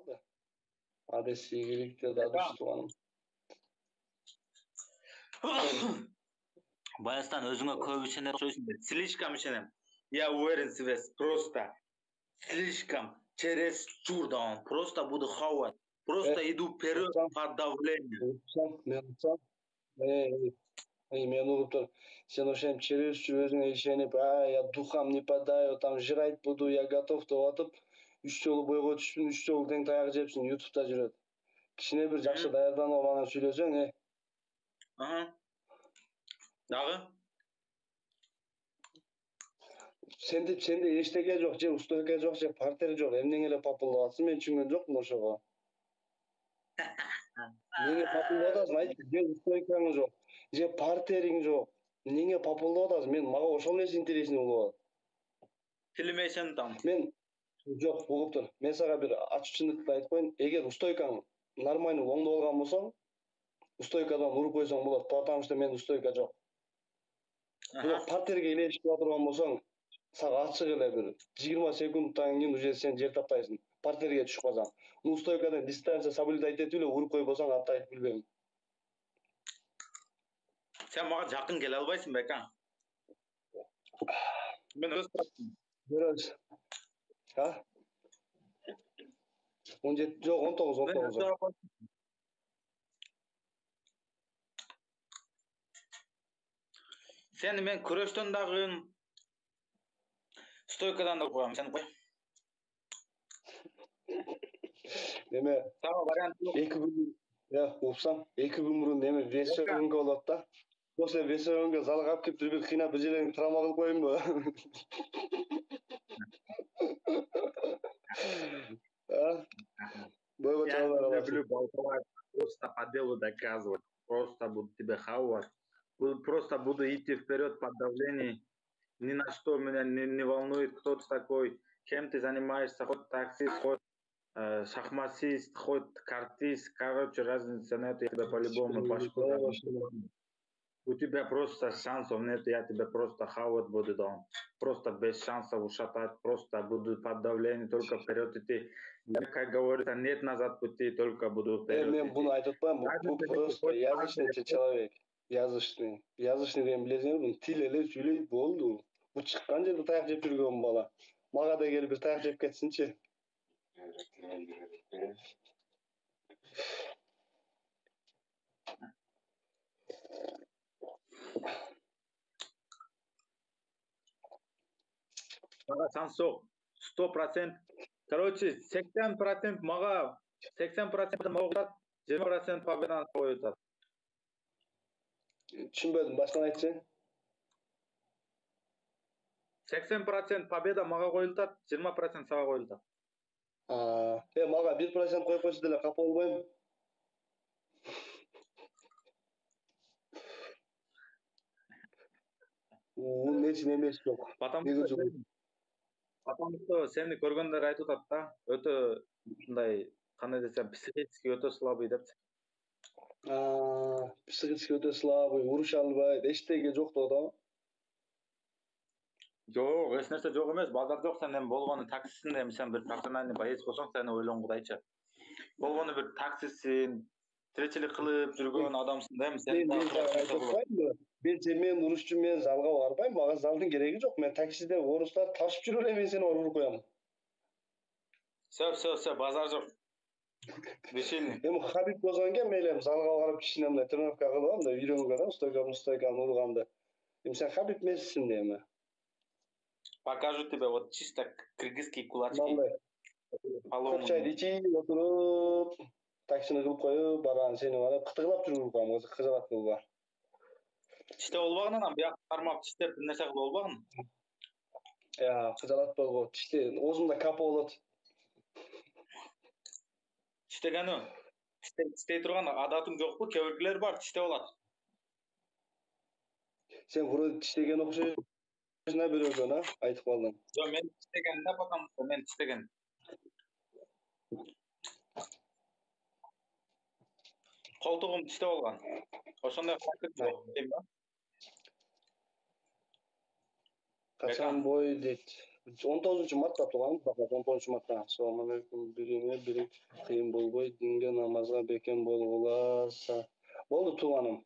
калды. Адреси ийгиликте да дұрыс туганым. Баястан өзүңө көп ишенет окшойсуң. Слишком ишенем. Я уверен в себе. Просто слишком чересчур да он. Просто буду хавать. Просто иду вперед под давлением. Мен угуп турам. Сен ошентип чересчур өзүңө ишенип, я духом не падаю, там жрать буду, я готов деп атып, 3 жолу бойго түшүпсүң, 3 жолу тең таяк жепсиң, ютубта жүрөт. Кичине бир жакшы даярданып алып анан сүйлөсөң, Дагы? Сенде эчтеке жок, же устойка жок, же партер жок. Эмнеге эле папулдап атасың? Мен түшүнгөн жокмун ошого. Эмнеге папулдап атасың? Айтчы, же устойкаң жок, же партериң жок. Эмнеге папулдап атасың? Мага ошол нерсе интересный болуп атат. Тилиме ишеним там. Мен жок, угуп тур. Мен сага бир ачык чындыкты айтып коеюн. Эгер устойкаң нормально оңдоп алган болсоң, устойкадан уруп койсоң болот, потому что мен устойка жок. Бирок партерге илешип турган болсоң, сага ачык эле бир 20 секундтан кийин уже сен жер таптайсың. Партерге түшүп калсаң. Устойкадан дистанция соблюдать этип эле уруп кой болсоң, аты айтып билбейм. Сен мага жакын келе албайсың бека. Мен өз таптым. Көрөбүз. 17 жок, 19. Сени мен күрөштөн дагы стойкадан да коем, сен кой. Эме Сага вариант жок. 2 күн, упсам, 2 күн мурун эме весөрүнгө болот да. После весөрүнгө залга алып келип бир кыйнап бир жерден травма кылып коеюнбу? Бойго чалбай каласың. Просто по делу доказывать. Просто буду тебя хавать. Просто буду идти вперед под давлением. Ни на что меня не волнует, кто ты такой, чем ты занимаешься, хоть таксист, хоть шахматист, хоть картист. Короче, разницы нет, я тебя по-любому пошкодую. У тебя просто шансов нет, я тебя просто хавать буду, да. Просто без шансов ушатать, просто буду под давлением, только вперед идти. Как говорится, нет назад пути, только буду вперед идти. Мен буну айтып атпайм, бул просто язычный человек. Язычный деген билесиңерби, тил эле сүйлөйт болду. Бу чыккан жерде таяк жеп жүргөн бала. Мага да келип бир таяк жеп кетсинчи. Мага шанс жок. 100%. Короче, 80% мага, 80% мага, 20% победаны коюп. Түшүнбөдүм, башканы айтчы. 80% победа мага коюлат, 20% сага коюлат. Мага 1% коюп койсо деле капа болбойм. Бунун эч немеси жок. Потому что сени көргөндөр айтып атат да, өтө мындай, кандай десем, психически өтө слабый деп. Психически өтө слабый, уруша албайт, эчтеке жок деп атабы? Жок, эч нерсе жок эмес, базар жок. Сен эми болгону таксисиң, эми сен бир профессиональный боец болсоң, сени ойлонгудайчы. Болгону бир таксисиң, тиричилик кылып жүргөн адамсың да, эми сен. Мен урушчу, мен залга барбайм, мага залдын кереги жок. Мен таксиде орустар ташып жүрүп эле мен сени уруп коем. Все, базар жок. Решили. Эми Хабиб болсоң экен, мейли залга барып кичине мындай тренировка кылып алам да, үйрөнгөн да, стойканы урганды. Эми сен Хабиб эмессиң да эми. Покажу тебе вот чисто кыргызские кулачки. Көк чайды ичип отуруп, таксини кылып коюп, барган сени барып кытыклап жүрүп коем, кыжалат кылба. Тиште болбагын анан бияк кармап тиштеп бир нерсе кылып болбагын? Кыжалат болбойт. Тиште оозумда капа болот. Тиштегени? Тиштей турган адатың жокпу? Кээ биркилер бар, тиште болот. Сен вроде тиштеген окшойсуң да бирөөдөн, айтып калдың. Жок, мен тиштеген да, потому что мен тиштеген. Колтугум тиште болгон. Ошондой факт жок дейм да. Качан бой дейт. 19-мартта тууганым, факат 19-мартта. Assalomu бириңе бири кыйын болбой, динге намазга бекем болгула. Болду тууганым.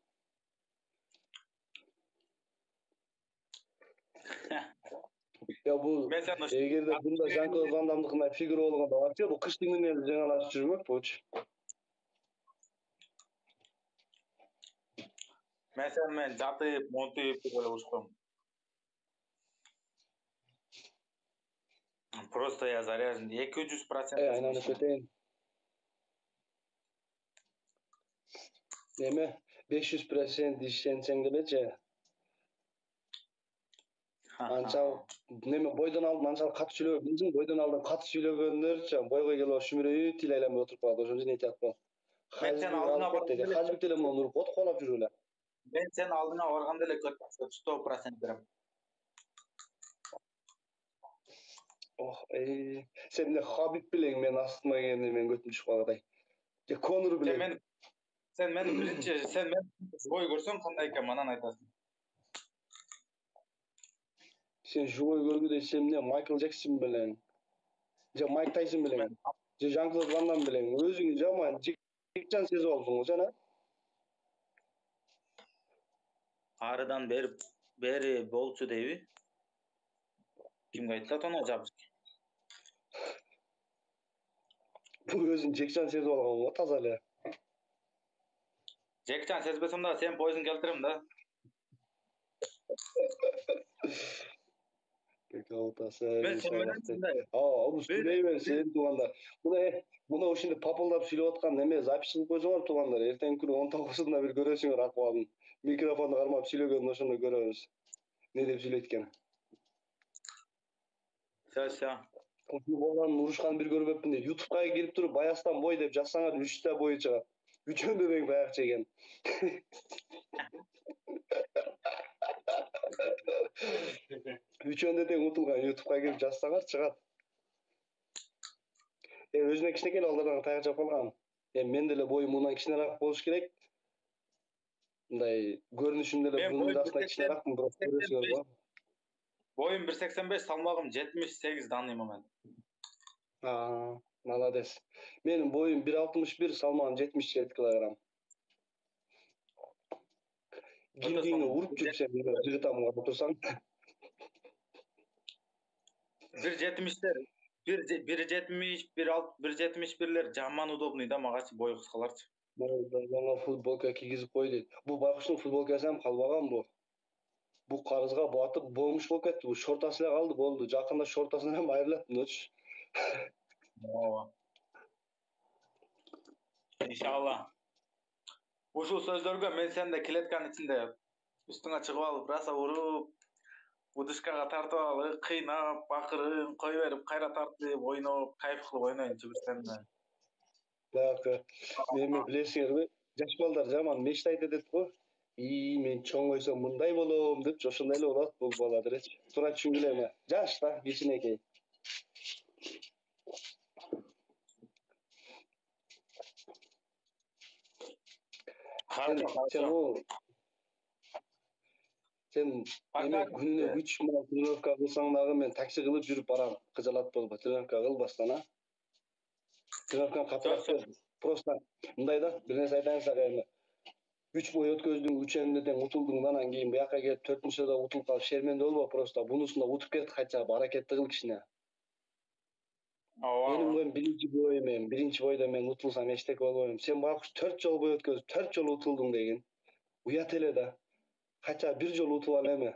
Ya bu Мен сен эгерде бunda Жан-Клод Ван Дамдыкындай фигура болгондо вообще бул кыштын күнүнө жаңалашып жүрмөк болчу. мен жатып, монтип деп ойлоп ушкам. Просто я заряжен 200%. Айнанып кетейин. Неме 500% ишенсең делечи. Анчалык неме бойдон алдын анчалык катуу сүйлөбөйт. Биздин бойдон алдын катуу сүйлөгөндөрчү бойго келип шүмүрөйүп тил айланбай отуруп калат. Ошону не айтат кал. Мен сен алдыңа Хажбек Хажбек деле муну уруп коет, колап жүрүп эле. Мен сен алдыңа барганда эле 100% берем. Sen de Habib bilen men астыма келгенде мен көтүм түшүп калгандай. Же Конор билен. Sen men бой көрсөң кандай экен анан айтасың. Sen живой көргүдө сен эмне Майкл Джексон билен, же Майк Тайсон билен, же Жан-Клод Ван Дам билен өзүңү жаман жекжан сезип алсың жана. Арыдан бери болчу дейби? Кимге айтат аны жабыш? Бул өзүн жекжан сезип алган го таза эле. Жекжан сезбесем да сен поезин келтирем да. Сүйлөйбөм сен туугандар. Муну ушинтип папылдап сүйлөп аткан эме запись кылып койсоңор туугандар. Эртеңки күнү 19-ында бир көрөсүңөр акыбалын. Микрофонду кармап сүйлөгөнүн ошондо көрөбүз. Не деп сүйлөйт экен? Все. Болганын урушканын бир көрбөпмүн дейт. YouTube'га кирип туруп Баястан бой деп жазсаңар 3 бою чыгат. Үчөөндө тең баягыча экен. Үчөөндө тең утулган YouTube'га кирип жазсаңар чыгат. Өзүнө кичинекей алдардан таягача калган. Мен деле боюм мындан кичинераак болуш керек. Мындай көрүнүшүм деле мындан кичинераакмын, бирок көрөсүңөр го. Boyum 1.85, salmağım 78 данный момент. Молодец. Benim boyum 1.61, salmağım 77 kilogram. Girdiğini vurup çıksan, jığıtamın otursan. 1.70'ler, 1.70, 1.71'ler жаман удобный да, мағасы бойы қысқаларчы. Bana futbolka kiygizip koydu. Bu baykuşun futbolkası hem kalbagan bu. Bu qarızga batıp boğmuş болып ketти. Bu şortasıyla kaldı boldu. Жақында şortasından hem ayrılattın öç. İnşallah. Ушул сөздөргө мен сенде клетканын ичинде үстүңө чыгып алып, раса уруп, удушкага тартып алып, кыйнап, бакырып, кой берип, кайра тартып, ойноп, кайф кылып ойнойнчу бирсенде. Бакы, мен билесиңерби, жаш балдар жаман мечтайт этет го. Мен чоң ойсом мындай болом деп, ошондой эле болот бул бала делечи. Туура түшүнгүлө эме. Жаш да, кичинекей. Sen эме күнүнө 3 миң тренировка кылсаң дагы мен такси кылып жүрүп барам. Кыжалат болбо, тренировка кылбастан, а? Тренировканы катыраак просто мындай да, бир нерсе айтайын сага эми. 3 бой өткөздүң, 3-өндө тең утулдуң, анан кийин буяка келип 4-да утулуп калып шерменде болбо, просто бунусунда утуп кет, хотя бы аракетти кыл кичине. Менин биринчи бойдо мен утулсам эчтеке болбойм. Сен байкуш 4 жолу бой өткөзүп, 4 жолу утулдуң деген. Уят эле да. Хотя бир жолу утуп ал эми.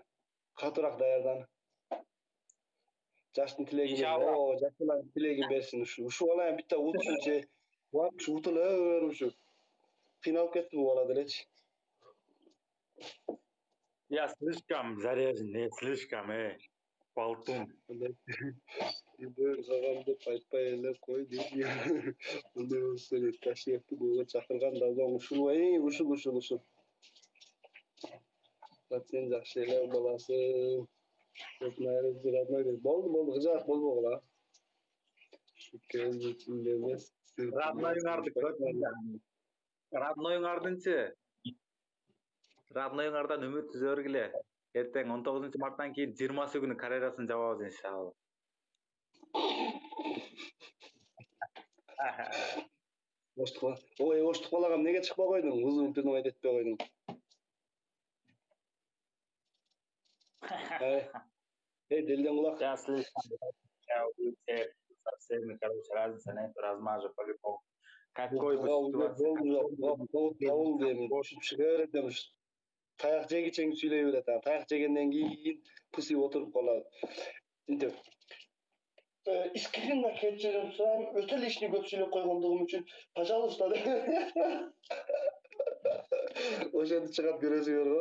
Катуураак даярдан. Жаштын тилегин, жаштын тилегин берсин. Ушул бала битте утушунчу, байкуш утула берушүп. Кыйналып кетти бул бала делечи. Я слишком заряжен, слишком, болтун. Кагам деп айтпай эле кой дейт. Мындай болсо эле Ташкентти буга чакырган да ушул. Сен жакшы эле баласы. Болду, кызаак болбогула. Родноюңардынчы. Родноюңардан үмүт үзө бергиле. Эртең 19-марттан кийин 20 күнү карьерасын жабабыз иншалла. Оштук балагам неге чыкпай койдуң? Узун түрнү айтпай койдуң. Делден кулак. Я слышал, я улетел. Совсем, короче, разница нет, размажу по-любому. Какой бы ситуация, Кабыл дейм, түшүп чыга берет эми. Таяк жегичең сүйлөй берет. Таяк жегенден кийин пысып отуруп калат. Интип. Искренне кечирим сурайм. Өтө лишний көп сүйлөп койгондугум үчүн, пожалуйста. Ошентип чыгат көрөсүңөр го.